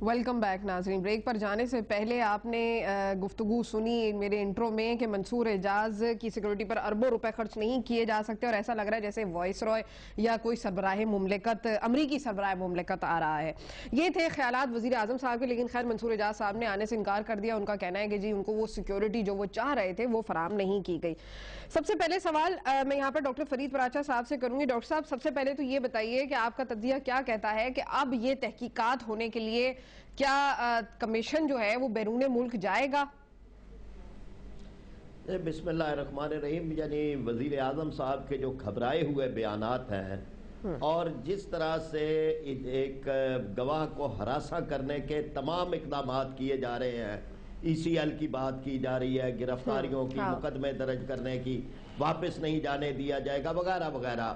Welcome back ناظرین. Break پر جانے سے پہلے آپ نے گفتگو سنی میرے انٹرو میں کہ منصور اعجاز کی سیکورٹی پر اربوں روپے خرچ نہیں کیے جا سکتے، اور ایسا لگ رہا ہے جیسے وائس رائے یا کوئی سربراہ مملکت، امریکی سربراہ مملکت آ رہا ہے. یہ تھے خیالات وزیر اعظم صاحب کے، لیکن خیر منصور اعجاز صاحب نے آنے سے انکار کر دیا. ان کا کہنا ہے کہ جی ان کو وہ سیکورٹی جو وہ چاہ رہے تھے وہ فراہم نہیں کی گئی. سب سے پہلے سوال میں یہاں پر ڈاکٹر فرید پراچا صاحب سے کروں گی. ڈاکٹر صاحب سب سے پہلے تو یہ بتائیے کہ آپ کا تجزیہ کیا کہتا ہے کہ اب یہ تحقیقات ہونے کے لیے کیا کمیشن جو ہے وہ بیرون ملک جائے گا؟ بسم اللہ الرحمن الرحیم. یعنی وزیر اعظم صاحب کے جو گھبرائے ہوئے بیانات ہیں اور جس طرح سے ایک گواہ کو ہراساں کرنے کے تمام اقدامات کیے جا رہے ہیں، ای سی ایل کی بات کی جا رہی ہے، گرفتاریوں کی، مقدمے درج کرنے کی، واپس نہیں جانے دیا جائے گا وغیرہ وغیرہ،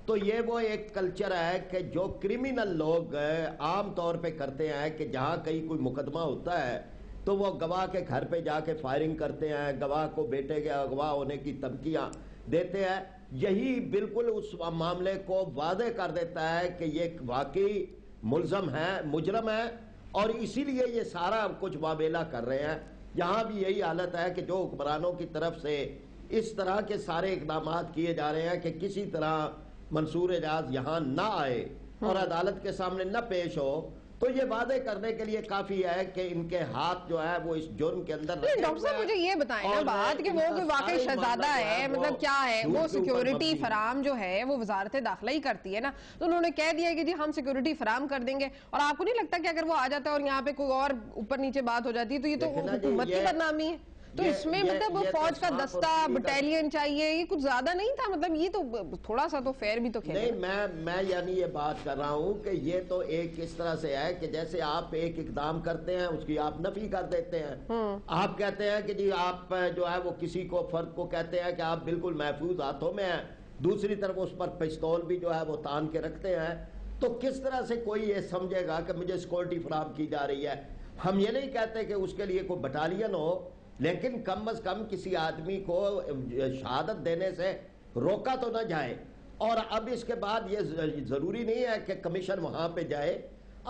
تو یہ وہ ایک کلچر ہے کہ جو کرمینل لوگ عام طور پہ کرتے ہیں کہ جہاں کہیں کوئی مقدمہ ہوتا ہے تو وہ گواہ کے گھر پہ جا کے فائرنگ کرتے ہیں، گواہ کو بیٹے کے اغوا ہونے کی دھمکیاں دیتے ہیں. یہی بالکل اس معاملے کو واضح کر دیتا ہے کہ یہ واقعی ملزم ہے، مجرم ہے، اور اسی لیے یہ سارا کچھ معاملہ کر رہے ہیں. یہاں بھی یہی حالت ہے کہ جو حکمرانوں کی طرف سے اس طرح کے سارے اقدامات کیے جا رہے ہیں کہ کسی طرح منصور اعجاز یہاں نہ آئے اور عدالت کے سامنے نہ پیش ہو، تو یہ واضح کرنے کے لیے کافی ہے کہ ان کے ہاتھ جو ہے وہ اس جرم کے اندر رکھے ہوئے ہیں. ڈاکٹر صاحب مجھے یہ بتائیں نا بات کہ وہ کوئی واقعی شہزادہ ہے، مطلب کیا ہے وہ سیکیورٹی فراہم جو ہے وہ وزارت داخلہ ہی کرتی ہے نا، تو انہوں نے کہہ دیا کہ جی ہم سیکورٹی فراہم کر دیں گے. اور آپ کو نہیں لگتا کہ اگر وہ آ جاتا ہے اور یہاں پہ کوئی اور اوپر نیچے بات ہو جاتی ہے تو یہ تو حکومت کی بدنامی ہے؟ تو اس میں مطلب وہ فوج کا دستہ، بٹیلین چاہیے، یہ کچھ زیادہ نہیں تھا؟ مطلب یہ تو تھوڑا سا تو فیئر بھی تو کھیلے. نہیں، میں یعنی یہ بات کر رہا ہوں کہ یہ تو ایک اس طرح سے ہے کہ جیسے آپ ایک اقدام کرتے ہیں اس کی آپ نفی کر دیتے ہیں. آپ کہتے ہیں کہ جی آپ جو ہے وہ کسی کو فرد کو کہتے ہیں کہ آپ بالکل محفوظ ہاتھوں میں ہیں، دوسری طرف اس پر پستول بھی جو ہے وہ تان کے رکھتے ہیں. تو کس طرح سے کوئی یہ سمجھے گا کہ مجھے سیکورٹی فراہم کی جا رہی ہے؟ ہم یہ نہیں کہتے کہ اس کے لیے کوئی بٹالین ہو، لیکن کم از کم کسی آدمی کو شہادت دینے سے روکا تو نہ جائے. اور اب اس کے بعد یہ ضروری نہیں ہے کہ کمیشن وہاں پہ جائے.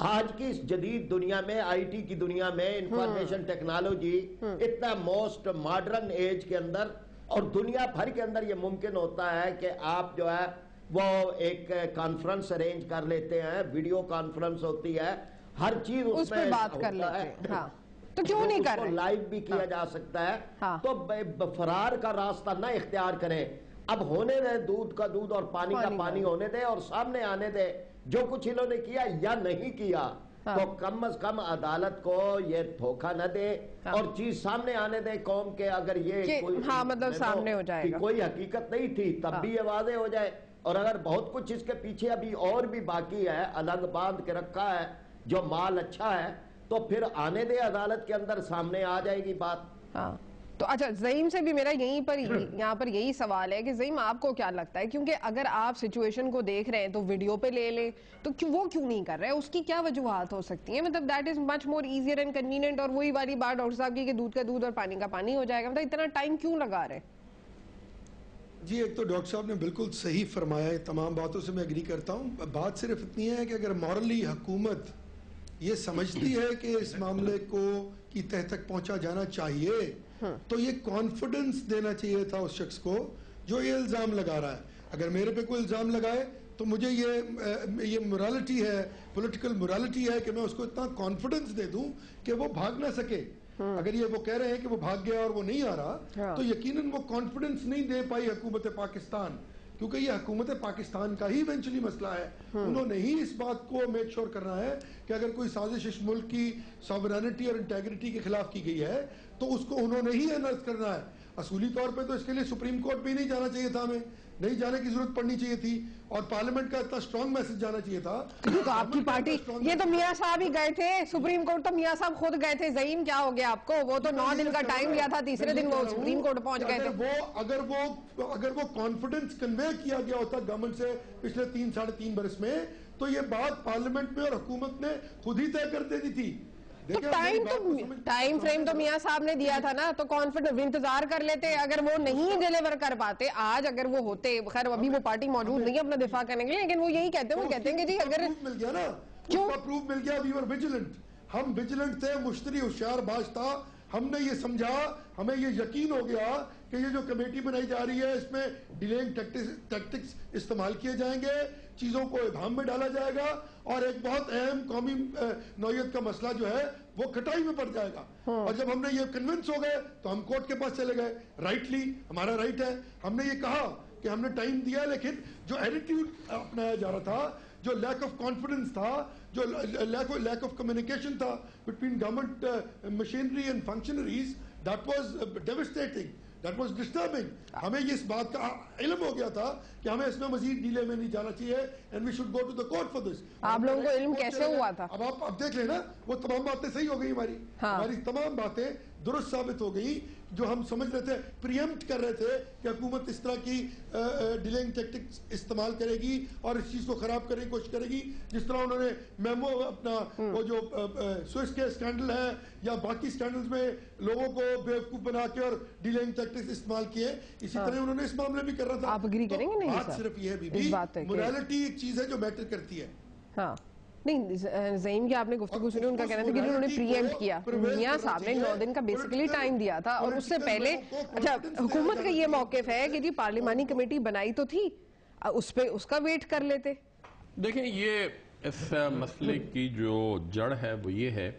آج کی اس جدید دنیا میں، آئی ٹی کی دنیا میں، انفارمیشن ٹیکنالوجی اتنا موسٹ ماڈرن ایج کے اندر اور دنیا بھر کے اندر یہ ممکن ہوتا ہے کہ آپ جو ہے وہ ایک کانفرنس ارینج کر لیتے ہیں، ویڈیو کانفرنس ہوتی ہے، ہر چیز اس میں بات کر لیتے ہیں. تو کیوں نہیں کر رہے؟ لائیو بھی کیا جا سکتا ہے. تو فرار کا راستہ نہ اختیار کریں. اب ہونے دیں دودھ کا دودھ اور پانی کا پانی ہونے دیں اور سامنے آنے دیں جو کچھ انہوں نے کیا یا نہیں کیا. تو کم از کم عدالت کو یہ دھوکہ نہ دے اور چیز سامنے آنے دیں قوم کے. اگر یہ مطلب سامنے ہو جائے گا کوئی حقیقت نہیں تھی تب بھی یہ واضح ہو جائے. اور اگر بہت کچھ اس کے پیچھے ابھی اور بھی باقی ہے، الگ باندھ کے رکھا ہے، جو مال اچھا ہے، تو پھر آنے دے عدالت کے اندر، سامنے آ جائے گی بات. تو اچھا زعیم سے بھی میرا یہاں پر یہی سوال ہے کہ زعیم آپ کو کیا لگتا ہے، کیونکہ اگر آپ سچویشن کو دیکھ رہے ہیں تو ویڈیو پہ لے لیں تو وہ کیوں نہیں کر رہے؟ اس کی کیا وجوہات ہو سکتی ہیں؟ مطلب that is much more easier and convenient. اور وہی والی بات ڈاکٹر صاحب کی کہ دودھ کا دودھ اور پانی کا پانی ہو جائے گا. مطلب اتنا ٹائم کیوں لگا رہے؟ جی ایک تو ڈاکٹر صاحب نے بالکل صحیح فرمایا ہے، تمام باتوں سے میں ایگری کرتا ہوں. بات صرف اتنی ہے کہ اگر مورلی حکومت یہ سمجھتی ہے کہ اس معاملے کو کی تہ تک پہنچا جانا چاہیے تو یہ کانفیڈنس دینا چاہیے تھا اس شخص کو جو یہ الزام لگا رہا ہے. اگر میرے پہ کوئی الزام لگائے تو مجھے یہ morality ہے، پولیٹیکل morality ہے کہ میں اس کو اتنا کانفیڈنس دے دوں کہ وہ بھاگ نہ سکے. اگر یہ وہ کہہ رہے ہیں کہ وہ بھاگ گیا اور وہ نہیں آ رہا تو یقیناً وہ کانفیڈنس نہیں دے پائی حکومت پاکستان، کیونکہ یہ حکومت پاکستان کا ہی ایونچولی مسئلہ ہے. انہوں نے ہی اس بات کو میک شور کرنا ہے کہ اگر کوئی سازش اس ملک کی سوورینٹی اور انٹیگریٹی کے خلاف کی گئی ہے تو اس کو انہوں نے ہی انرس کرنا ہے. اصولی طور پہ تو اس کے لیے سپریم کورٹ بھی نہیں جانا چاہیے تھا، ہمیں نہیں جانے کی ضرورت پڑنی چاہیے تھی، اور پارلیمنٹ کا اتنا اسٹرانگ میسج جانا چاہیے تھا. تو آپ کی پارٹی، یہ تو میاں صاحب ہی گئے تھے سپریم کورٹ، تو میاں صاحب خود گئے تھے. زعیم کیا ہو گیا آپ کو؟ وہ تو 9 دن کا ٹائم لیا تھا، تیسرے دن وہ سپریم کورٹ پہنچ گئے تھے. اگر وہ کانفیڈنس کنوے کیا گیا ہوتا گورنمنٹ سے پچھلے 3-3.5 برس میں تو یہ بات پارلیمنٹ میں اور حکومت نے خود ہی طے کر دینی تھی. تو ٹائم فریم تو میاں صاحب نے دیا تھا نا، تو کانفیڈنس انتظار کر لیتے. اگر وہ نہیں ڈیلیور کر پاتے آج، اگر وہ ہوتے، خیر ابھی وہ پارٹی موجود نہیں ہے اپنا دفاع کرنے کے لیے، لیکن وہ یہی کہتے ہیں، وہ کہتے ہیں کہ جی اگر مل گیا نا، کیوں پروف مل گیا، وی ور ویجیلنٹ. ہم ویجیلنٹ تھے, مشتری ہوشیار باز تھا, ہم نے یہ سمجھا, ہمیں یہ یقین ہو گیا کہ یہ جو کمیٹی بنائی جا رہی ہے اس میں ڈیلیئنگ ٹیکٹکس استعمال کیے جائیں گے, چیزوں کو ابہام میں ڈالا جائے گا, اور ایک بہت اہم قومی نوعیت کا مسئلہ جو ہے وہ کھٹائی میں پڑ جائے گا. اور جب ہم نے یہ کنونس ہو گئے تو ہم کورٹ کے پاس چلے گئے, رائٹلی ہمارا رائٹ ہے, ہم نے یہ کہا کہ ہم نے ٹائم دیا, لیکن جو ایٹیٹیوڈ اپنایا جا رہا تھا, جو لیک آف کانفیڈنس تھا, جو لیک آف کمیونیکیشن تھا between government machinery and functionaries, that was devastating, that was disturbing. ہمیں اس بات کا علم ہو گیا تھا کہ ہمیں اس میں مزید ڈیلے میں نہیں جانا چاہیے, and we should go to the court for this. آپ لوگوں کو علم کیسے ہوا تھا؟ اب آپ دیکھ لیں نا, وہ تمام باتیں صحیح ہو گئی, ہماری تمام باتیں درست ثابت ہو گئی. جو ہم سمجھ رہے تھے, پریمپٹ کر رہے تھے کہ حکومت اس طرح کی ڈیلنگ ٹیکٹکس استعمال کرے گی اور اس چیز کو خراب کرنے کی کوشش کرے گی, جس طرح انہوں نے میمو اپنا وہ جو سوئس کے اسکینڈل ہے یا باقی اسکینڈلز میں لوگوں کو بیوقوف بنا کے اور ڈیلنگ ٹیکٹکس استعمال کیے, اسی طرح انہوں نے اس معاملے بھی کر رہا تھا. آپ اگری کریں گے؟ نہیں, بات صرف یہ ہے, مورالٹی ایک چیز ہے جو میٹر کرتی ہے. ہاں نہیں, زعیم کی آپ نے گفتگو سنی, ان کا کہنا تھا کہ انہوں نے پریمپٹ کیا. میاں صاحب نے 9 دن کا بیسیکلی ٹائم دیا تھا, اور اس سے پہلے اچھا حکومت کا یہ موقف ہے کہ جی پارلیمانی کمیٹی بنائی تو تھی, اس پہ اس کا ویٹ کر لیتے. دیکھیں, یہ اس مسئلے کی جو جڑ ہے وہ یہ ہے,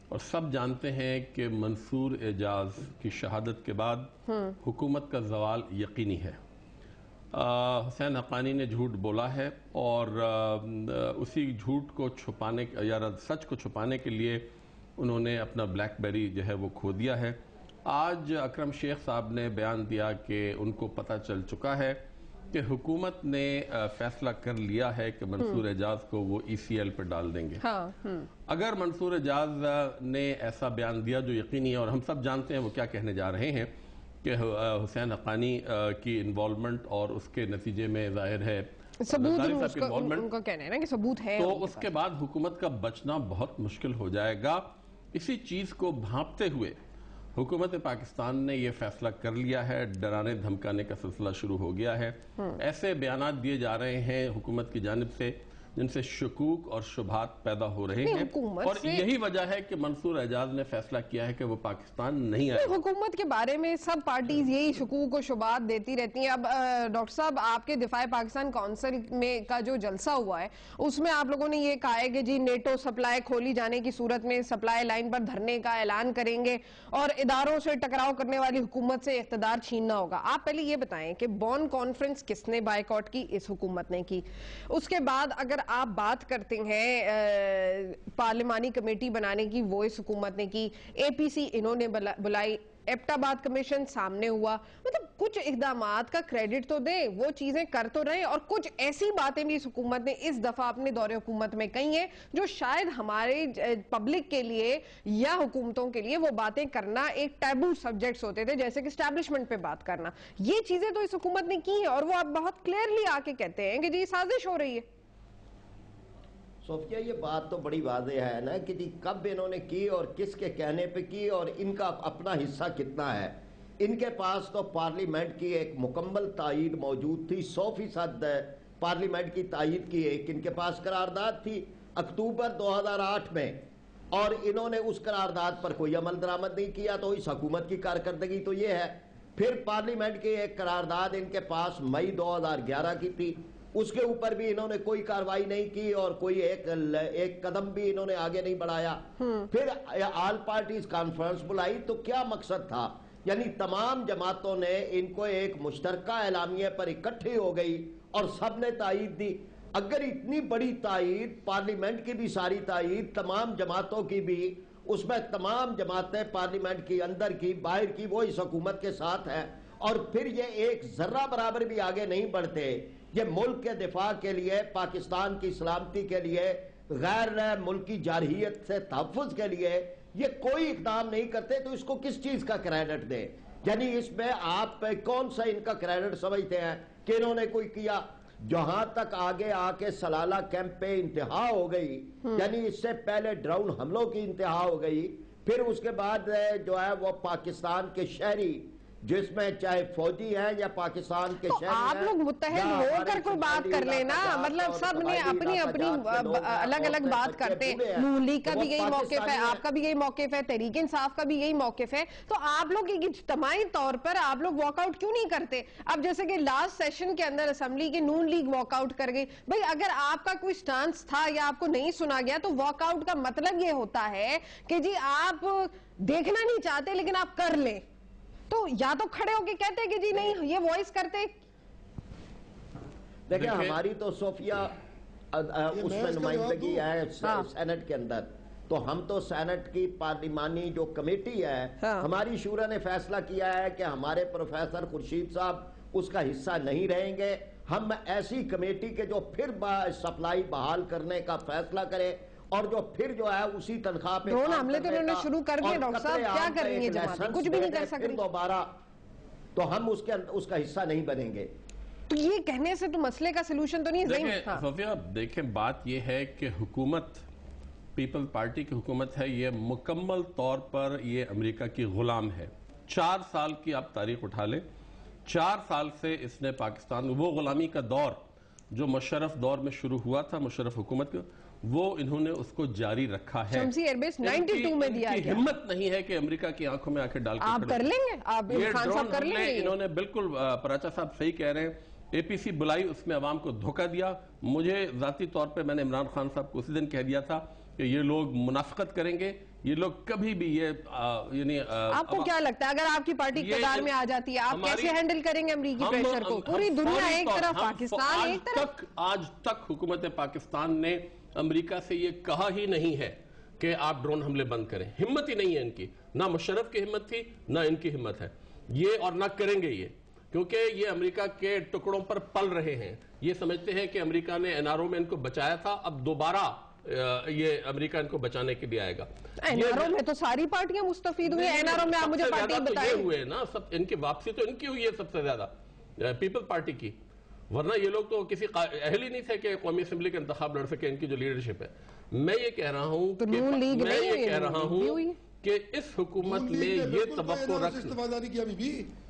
اور سب جانتے ہیں کہ منصور اعجاز کی شہادت کے بعد حکومت کا زوال یقینی ہے. حسین حقانی نے جھوٹ بولا ہے, اور اسی جھوٹ کو چھپانے یا سچ کو چھپانے کے لیے انہوں نے اپنا بلیک بیری جو ہے وہ کھو دیا ہے. آج اکرم شیخ صاحب نے بیان دیا کہ ان کو پتہ چل چکا ہے کہ حکومت نے فیصلہ کر لیا ہے کہ منصور اعجاز کو وہ ای سی ایل پہ ڈال دیں گے. اگر منصور اعجاز نے ایسا بیان دیا جو یقینی ہے, اور ہم سب جانتے ہیں وہ کیا کہنے جا رہے ہیں کہ حسین حقانی کی انوالومنٹ اور اس کے نتیجے میں ظاہر ہے ثبوت, ان کا کہنا ہے نا کہ ثبوت ہے, تو اس کے بعد حکومت کا بچنا بہت مشکل ہو جائے گا. اسی چیز کو بھانپتے ہوئے حکومت پاکستان نے یہ فیصلہ کر لیا ہے, ڈرانے دھمکانے کا سلسلہ شروع ہو گیا ہے. ایسے بیانات دیے جا رہے ہیں حکومت کی جانب سے جن سے شکوک اور شبہات پیدا ہو رہے ہیں, اور یہی وجہ ہے کہ منصور اعجاز نے فیصلہ کیا ہے کہ وہ پاکستان نہیں آئے. حکومت کے بارے میں سب پارٹیز یہی شکوک و شبہات دیتی رہتی ہیں. اب ڈاکٹر صاحب, آپ کے دفاع پاکستان کونسل میں کا جو جلسہ ہوا ہے اس میں آپ لوگوں نے یہ کہا ہے کہ جی نیٹو سپلائی کھولی جانے کی صورت میں سپلائی لائن پر دھرنے کا اعلان کریں گے, اور اداروں سے ٹکراؤ کرنے والی حکومت سے اقتدار چھیننا ہوگا. آپ پہلے یہ بتائیں کہ بون کانفرنس کس نے بائیکاٹ کی؟ اس حکومت نے کی. اس کے بعد اگر آپ بات کرتے ہیں پارلیمانی کمیٹی بنانے کی, وہ اس حکومت نے کی. اے پی سی انہوں نے بلائی, ایپٹ آباد کمیشن سامنے ہوا. مطلب کچھ اقدامات کا کریڈٹ تو دیں, وہ چیزیں کر تو رہے, اور کچھ ایسی باتیں بھی اس حکومت نے اس دفعہ اپنے دور حکومت میں کہی ہیں جو شاید ہمارے پبلک کے لیے یا حکومتوں کے لیے وہ باتیں کرنا ایک ٹیبو سبجیکٹس ہوتے تھے, جیسے کہ اسٹیبلشمنٹ پہ بات کرنا. یہ چیزیں تو اس حکومت نے کی ہیں, اور وہ آپ بہت کلیئرلی آ کے کہتے ہیں کہ جی سازش ہو رہی ہے. صوفیہ, یہ بات تو بڑی واضح ہے نا کہ جی کب انہوں نے کی اور کس کے کہنے پہ کی, اور ان کا اپنا حصہ کتنا ہے. ان کے پاس تو پارلیمنٹ کی ایک مکمل تائید موجود تھی, 100% پارلیمنٹ کی تائید کی ایک ان کے پاس قرارداد تھی اکتوبر 2008 میں, اور انہوں نے اس قرارداد پر کوئی عمل درآمد نہیں کیا. تو اس حکومت کی کارکردگی تو یہ ہے. پھر پارلیمنٹ کی ایک قرارداد ان کے پاس مئی 2011 کی تھی, اس کے اوپر بھی انہوں نے کوئی کاروائی نہیں کی اور کوئی ایک قدم بھی انہوں نے آگے نہیں بڑھایا. پھر آل پارٹیز کانفرنس بلائی, تو کیا مقصد تھا؟ یعنی تمام جماعتوں نے ان کو ایک مشترکہ اعلامیہ پر اکٹھی ہو گئی اور سب نے تائید دی. اگر اتنی بڑی تائید, پارلیمنٹ کی بھی ساری تائید, تمام جماعتوں کی بھی, اس میں تمام جماعتیں پارلیمنٹ کی اندر کی باہر کی وہ اس حکومت کے ساتھ ہے, اور پھر یہ ایک ذرہ برابر بھی آگے نہیں بڑھتے. یہ ملک کے دفاع کے لیے, پاکستان کی سلامتی کے لیے, غیر ملکی جارحیت سے تحفظ کے لیے یہ کوئی اقدام نہیں کرتے, تو اس کو کس چیز کا کریڈٹ دیں؟ یعنی اس میں آپ کون سا ان کا کریڈٹ سمجھتے ہیں کہ انہوں نے کوئی کیا؟ جہاں تک آگے آ کے سلالہ کیمپ پہ انتہا ہو گئی, یعنی اس سے پہلے ڈرون حملوں کی انتہا ہو گئی, پھر اس کے بعد جو ہے وہ پاکستان کے شہری جس میں چاہے فوجی ہے یا پاکستان کے تو شہری آپ ہیں لوگ متحد یا ہو ہمارے کر کوئی بات سماجی کر لینا، علاقات مطلب اور سب نے قبائلی اپنی علاقات کے لوگ ہیں، الگ الگ عورتیں، بات بچے، کرتے ہیں۔ بوڑھے ہیں، نون لیگ کا وہ بھی یہی موقف ہے، پاکستانی آپ کا بھی یہی موقف ہے، تحریک انصاف کا بھی یہی موقف ہے، تو آپ لوگ ایک اجتماعی طور پر آپ لوگ واک آؤٹ کیوں نہیں کرتے؟ اب جیسے کہ لاسٹ سیشن کے اندر اسمبلی کی نون لیگ واک آؤٹ کر گئی، بھئی اگر آپ کا کوئی سٹانس تھا یا آپ کو نہیں سنا گیا تو واک آؤٹ کا مطلب یہ ہوتا ہے کہ جی آپ دیکھنا نہیں چاہتے لیکن آپ کر لیں، تو یا تو کھڑے ہو کے کہتے کہ جی نہیں یہ وائس کرتے۔ دیکھیں ہماری تو صوفیہ اس میں نمائندگی ہے سینٹ کے اندر، تو ہم تو سینٹ کی پارلیمانی جو کمیٹی ہے، ہماری شورا نے فیصلہ کیا ہے کہ ہمارے پروفیسر خورشید صاحب اس کا حصہ نہیں رہیں گے، ہم ایسی کمیٹی کے جو پھر سپلائی بحال کرنے کا فیصلہ کرے اور جو پھر جو ہے اسی تنخواہ پہ ڈرون حملے تو انہوں نے شروع کر دیے ڈاکٹر صاحب، کیا کر رہی ہیں جماعتیں؟ کچھ بھی نہیں کر سکتی، دوبارہ تو ہم اس کا حصہ نہیں بنیں گے۔ تو یہ کہنے سے تو مسئلے کا سلوشن تو نہیں ہے۔ صوفیہ دیکھیں بات یہ ہے کہ حکومت پیپل پارٹی کی حکومت ہے، یہ مکمل طور پر یہ امریکہ کی غلام ہے۔ 4 سال کی آپ تاریخ اٹھا لیں، 4 سال سے اس نے پاکستان وہ غلامی کا دور جو مشرف دور میں شروع ہوا تھا، مشرف حکومت کا، وہ انہوں نے اس کو جاری رکھا ہے۔ شمسی ایئر بیس 92 میں دیا گیا، ہمت نہیں ہے کہ امریکہ کی آنکھوں میں آنکھیں ڈال کے آپ کر لیں گے، آپ خان صاحب کر لیں گے۔ انہوں نے بالکل پراچا صاحب صحیح کہہ رہے ہیں، اے پی سی بلائی، اس میں عوام کو دھوکہ دیا۔ مجھے ذاتی طور پہ میں نے عمران خان صاحب کو اسی دن کہہ دیا تھا کہ یہ لوگ منافقت کریں گے، یہ لوگ کبھی بھی یہ یعنی آپ کو کیا لگتا ہے اگر آپ کی پارٹی اقتدار میں آ جاتی ہے آپ کیسے ہینڈل کریں گے امریکی پریشر کو؟ پوری دنیا ایک طرف، پاکستان ایک طرف۔ آج تک حکومت پاکستان نے امریکہ سے یہ کہا ہی نہیں ہے کہ آپ ڈرون حملے بند کریں، ہمت ہی نہیں ہے ان کی، نہ مشرف کی ہمت تھی نہ ان کی ہمت ہے یہ، اور نہ کریں گے یہ، کیونکہ یہ امریکہ کے ٹکڑوں پر پل رہے ہیں۔ یہ سمجھتے ہیں کہ امریکہ نے این آر او میں ان کو بچایا تھا، اب دوبارہ یہ امریکہ ان کو بچانے کے لیے آئے گا۔ این آر او میں تو ساری پارٹیاں مستفید ہوئی، این آر او میں آپ مجھے پارٹی بتائیں۔ یہ ہوئے نا سب، ان کی واپسی تو ان کی ہوئی ہے سب سے زیادہ، پیپل پارٹی کی، ورنہ یہ لوگ تو کسی اہل ہی نہیں تھے کہ قومی اسمبلی کے انتخاب لڑ سکے۔ ان کی جو لیڈرشپ ہے، میں یہ کہہ رہا ہوں کہ اس حکومت میں یہ توقع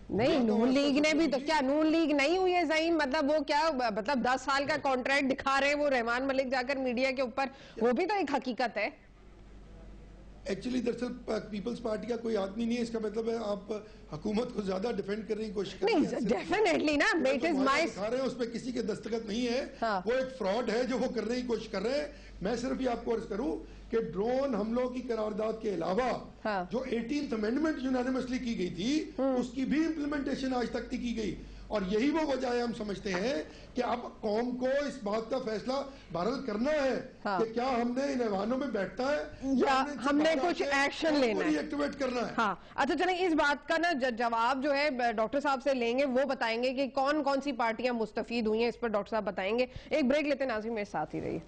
نہیں، نون لیگ نے بھی تو کیا نون لیگ نہیں ہوئی ہے زعیم؟ مطلب وہ کیا، مطلب 10 سال کا کانٹریکٹ دکھا رہے ہیں وہ رحمان ملک جا کر میڈیا کے اوپر، وہ بھی تو ایک حقیقت ہے۔ ایکچولی دراصل پیپلز پارٹی کا کوئی آدمی نہیں ہے، اس کا مطلب ہے آپ حکومت کو زیادہ ڈیفینڈ کرنے کی کوشش کر رہے ہیں۔ نہیں ڈیفینیٹلی نا، بیٹ از مائی دکھا رہے ہیں، اس پہ کسی کے دستخط نہیں ہے، وہ ایک فراڈ ہے جو وہ کرنے کی کوشش کر رہے ہیں۔ میں صرف یہ آپ کو عرض کروں کہ ڈرون حملوں کی قرارداد کے علاوہ جو 18th امینڈمنٹ یونانیمسلی کی گئی تھی اس کی بھی امپلیمنٹیشن آج تک نہیں کی گئی، اور یہی وہ وجہ ہے ہم سمجھتے ہیں کہ اب قوم کو اس بات کا فیصلہ بہرحال کرنا ہے کہ کیا ہم نے ان ایوانوں میں بیٹھنا ہے یا ہم نے کچھ ایکشن لینا ہے، ری ایکٹیویٹ کرنا ہے۔ ہاں اچھا چلیں، اس بات کا نا جواب جو ہے ڈاکٹر صاحب سے لیں گے، وہ بتائیں گے کہ کون کون سی پارٹیاں مستفید ہوئی ہیں، اس پر ڈاکٹر صاحب بتائیں گے۔ ایک بریک لیتے ہیں، ناظرین میرے ساتھ ہی رہیے۔